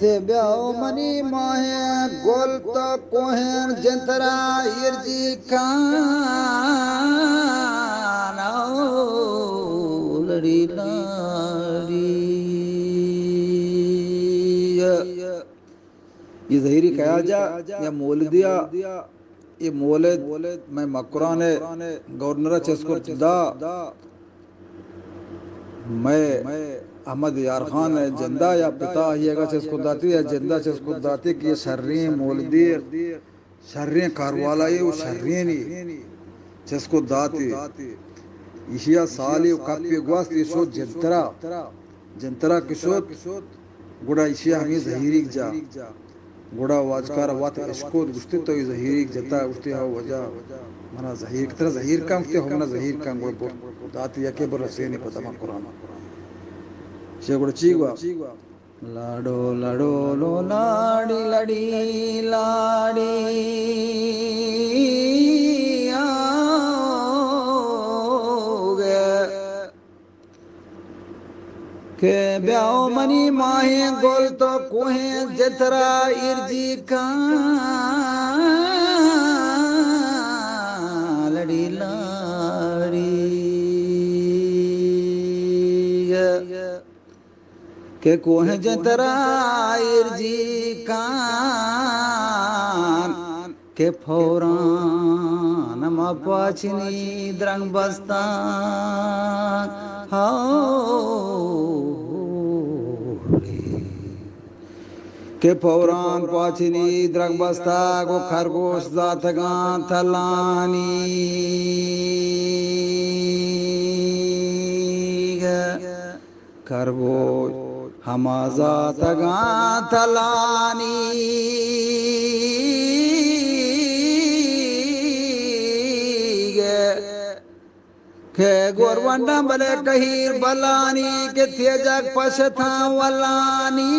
थे ब्याओ मनी माहे गोल तो कोहन जंतरा इर्जी कान लड़ी लाड़ी ये जहीरी कहा जा या मोल दिया ये मोले मैं मकुराने गवर्नर चेस्को दा मैं अहमद यार खान जिंदा या पिता हियगा चेस्को दाती या जिंदा चेस्को दाती कि ये शर्री मोलदी शर्री कारवाला ये वो शर्री नहीं चेस्को दाती इशिया साली कापी ग्वास इसो जंतरा जंतरा किशोत गुड़ा इशिया हमें जहीरी जा गुड़ा वाजकार वात इसको गुस्ती तो ये जहीरी जता गुस्ती हाउ वजह मना जहीर की तरह जहीर काम के हमना जहीर काम गुड़ दाती या के बरसे नहीं पता मा कुरान से गुड़ चीगवा लाडो लाडो लो लाडी लड़ी लाडी के ब्याओ मनी माहे गोल तो कोहे जतरा इर्जी का लड़ी लाड़ी के कोहे जतरा इर्जी कान के फौरान पाचनी द्रंग बस्ता के फौरान पाचनी द्रंग बस्ता को खरगोश जातगा थलानी खरगोश हमाजा तगा थलानी के गोरवंडा बले कहीर बलानी के तेजक पशथा वलानी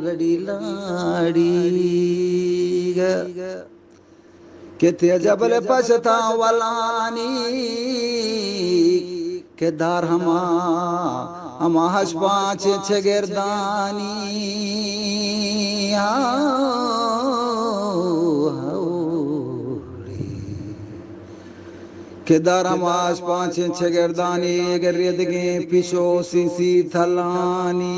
लड़ी लाड़ी के तेजा बले पशथा वलानी के दार हमा हस पाँच छे गिरदानी केदार हमास पाँच छे गिरदानी गिरदगे पिछो सीसी थलानी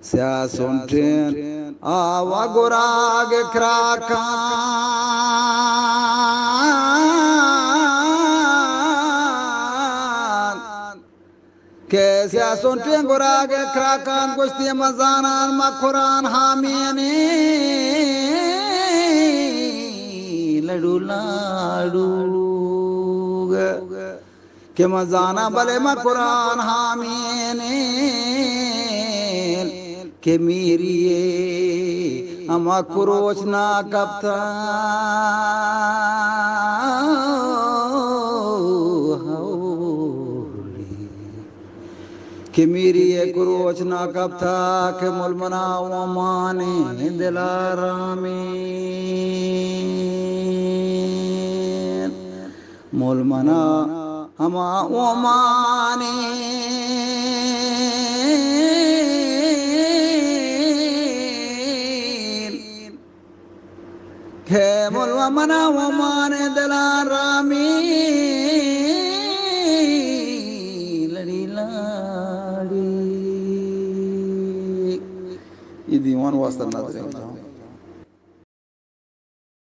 स्या सुनटेन आवा गुराग क्राका कैसे सुनटेन गुराग क्राकान कुश्ती मजानान मखुरान हामियने लड़ू लाड़ू के मजाना बले मकुरान हामीने के मेरी अमा कुरोचना कब था कि मेरी कुरोचना कब था के मुलमना माने दिलारामी मुलमना हमा ओमाने के मुलमना ओमाने दिलारामी लड़ी लाड़ी ये दीवान वास्ता नाज़